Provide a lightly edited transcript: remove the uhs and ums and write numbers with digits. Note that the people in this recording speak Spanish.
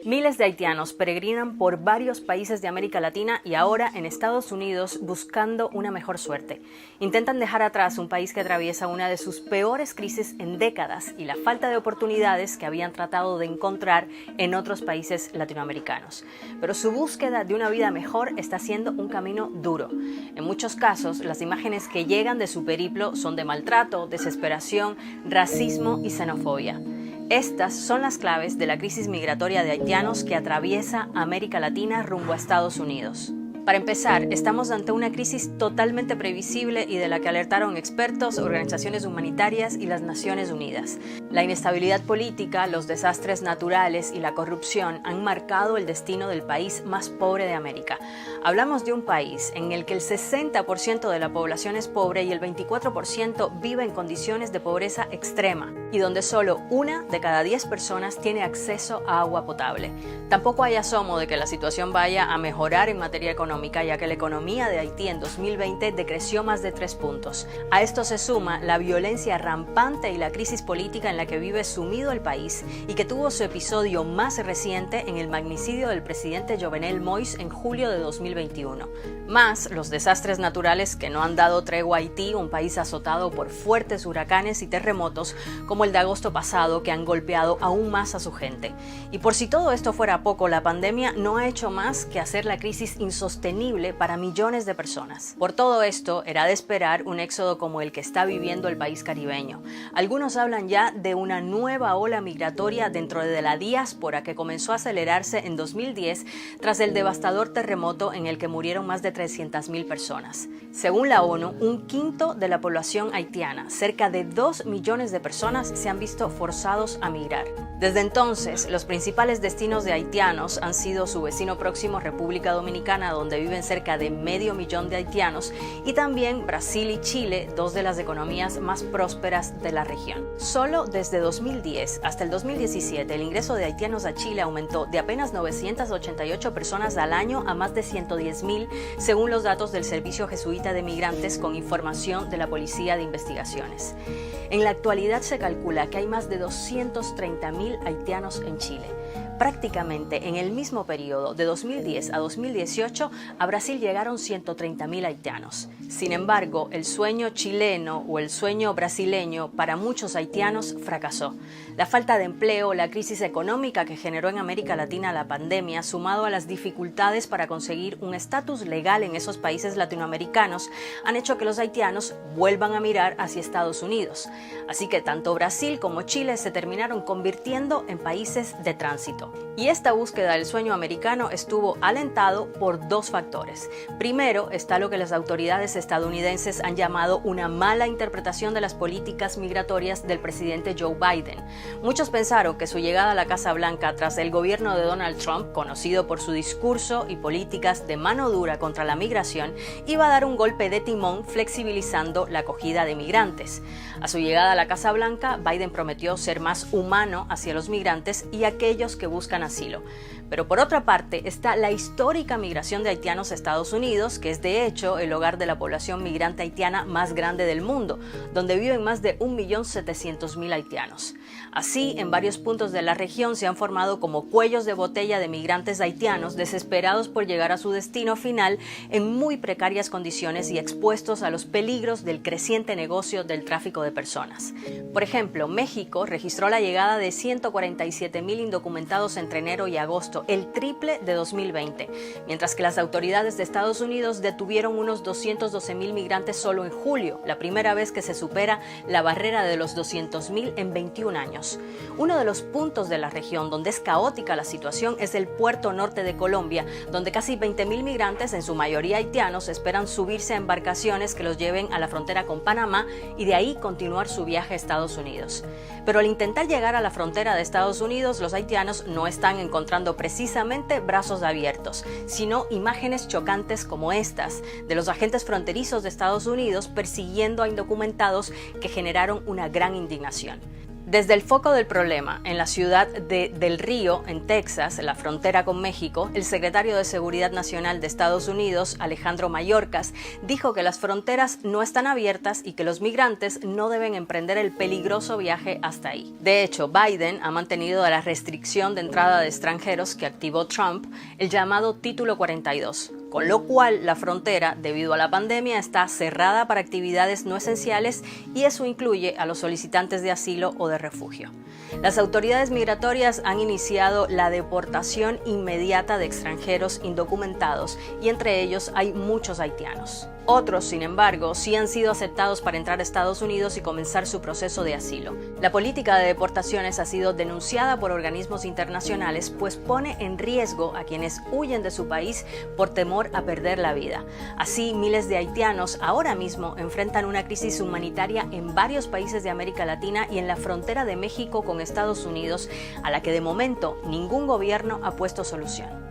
Miles de haitianos peregrinan por varios países de América Latina y ahora en Estados Unidos buscando una mejor suerte. Intentan dejar atrás un país que atraviesa una de sus peores crisis en décadas y la falta de oportunidades que habían tratado de encontrar en otros países latinoamericanos. Pero su búsqueda de una vida mejor está siendo un camino duro. En muchos casos, las imágenes que llegan de su periplo son de maltrato, desesperación, racismo y xenofobia. Estas son las claves de la crisis migratoria de haitianos que atraviesa América Latina rumbo a Estados Unidos. Para empezar, estamos ante una crisis totalmente previsible y de la que alertaron expertos, organizaciones humanitarias y las Naciones Unidas. La inestabilidad política, los desastres naturales y la corrupción han marcado el destino del país más pobre de América. Hablamos de un país en el que el 60% de la población es pobre y el 24% vive en condiciones de pobreza extrema y donde solo 1 de cada 10 personas tiene acceso a agua potable. Tampoco hay asomo de que la situación vaya a mejorar en materia económica, ya que la economía de Haití en 2020 decreció más de 3 puntos. A esto se suma la violencia rampante y la crisis política en la que vive sumido el país y que tuvo su episodio más reciente en el magnicidio del presidente Jovenel Moïse en julio de 2021. Más los desastres naturales que no han dado tregua a Haití, un país azotado por fuertes huracanes y terremotos como el de agosto pasado que han golpeado aún más a su gente. Y por si todo esto fuera poco, la pandemia no ha hecho más que hacer la crisis insostenible para millones de personas. Por todo esto, era de esperar un éxodo como el que está viviendo el país caribeño. Algunos hablan ya de una nueva ola migratoria dentro de la diáspora que comenzó a acelerarse en 2010 tras el devastador terremoto en el que murieron más de 300.000 personas. Según la ONU, 1/5 de la población haitiana, cerca de 2 millones de personas, se han visto forzados a migrar. Desde entonces, los principales destinos de haitianos han sido su vecino próximo, República Dominicana, donde viven cerca de 500.000 de haitianos, y también Brasil y Chile, 2 de las economías más prósperas de la región. Solo desde 2010 hasta el 2017, el ingreso de haitianos a Chile aumentó de apenas 988 personas al año a más de 110.000, según los datos del Servicio Jesuita de Migrantes con información de la Policía de Investigaciones. En la actualidad se calcula que hay más de 230.000 haitianos en Chile. Prácticamente en el mismo periodo, de 2010 a 2018, a Brasil llegaron 130.000 haitianos. Sin embargo, el sueño chileno o el sueño brasileño para muchos haitianos fracasó. La falta de empleo, la crisis económica que generó en América Latina la pandemia, sumado a las dificultades para conseguir un estatus legal en esos países latinoamericanos, han hecho que los haitianos vuelvan a mirar hacia Estados Unidos. Así que tanto Brasil como Chile se terminaron convirtiendo en países de tránsito. Y esta búsqueda del sueño americano estuvo alentado por 2 factores. Primero está lo que las autoridades estadounidenses han llamado una mala interpretación de las políticas migratorias del presidente Joe Biden. Muchos pensaron que su llegada a la Casa Blanca tras el gobierno de Donald Trump, conocido por su discurso y políticas de mano dura contra la migración, iba a dar un golpe de timón flexibilizando la acogida de migrantes. A su llegada a la Casa Blanca, Biden prometió ser más humano hacia los migrantes y aquellos que buscan asilo. Pero por otra parte está la histórica migración de haitianos a Estados Unidos, que es de hecho el hogar de la población migrante haitiana más grande del mundo, donde viven más de 1.700.000 haitianos. Así, en varios puntos de la región se han formado como cuellos de botella de migrantes haitianos desesperados por llegar a su destino final en muy precarias condiciones y expuestos a los peligros del creciente negocio del tráfico de personas. Por ejemplo, México registró la llegada de 147.000 indocumentados entre enero y agosto, el triple de 2020, mientras que las autoridades de Estados Unidos detuvieron unos 212.000 migrantes solo en julio, la primera vez que se supera la barrera de los 200.000 en 21 años. Uno de los puntos de la región donde es caótica la situación es el puerto norte de Colombia, donde casi 20.000 migrantes, en su mayoría haitianos, esperan subirse a embarcaciones que los lleven a la frontera con Panamá y de ahí continuar su viaje a Estados Unidos. Pero al intentar llegar a la frontera de Estados Unidos, los haitianos no están encontrando precisamente brazos abiertos, sino imágenes chocantes como estas, de los agentes fronterizos de Estados Unidos persiguiendo a indocumentados que generaron una gran indignación. Desde el foco del problema, en la ciudad de Del Río, en Texas, en la frontera con México, el secretario de Seguridad Nacional de Estados Unidos, Alejandro Mayorkas, dijo que las fronteras no están abiertas y que los migrantes no deben emprender el peligroso viaje hasta ahí. De hecho, Biden ha mantenido la restricción de entrada de extranjeros que activó Trump, el llamado Título 42, con lo cual la frontera, debido a la pandemia, está cerrada para actividades no esenciales y eso incluye a los solicitantes de asilo o de refugio. Las autoridades migratorias han iniciado la deportación inmediata de extranjeros indocumentados y entre ellos hay muchos haitianos. Otros, sin embargo, sí han sido aceptados para entrar a Estados Unidos y comenzar su proceso de asilo. La política de deportaciones ha sido denunciada por organismos internacionales, pues pone en riesgo a quienes huyen de su país por temor a perder la vida. Así, miles de haitianos ahora mismo enfrentan una crisis humanitaria en varios países de América Latina y en la frontera de México con Estados Unidos, a la que de momento ningún gobierno ha puesto solución.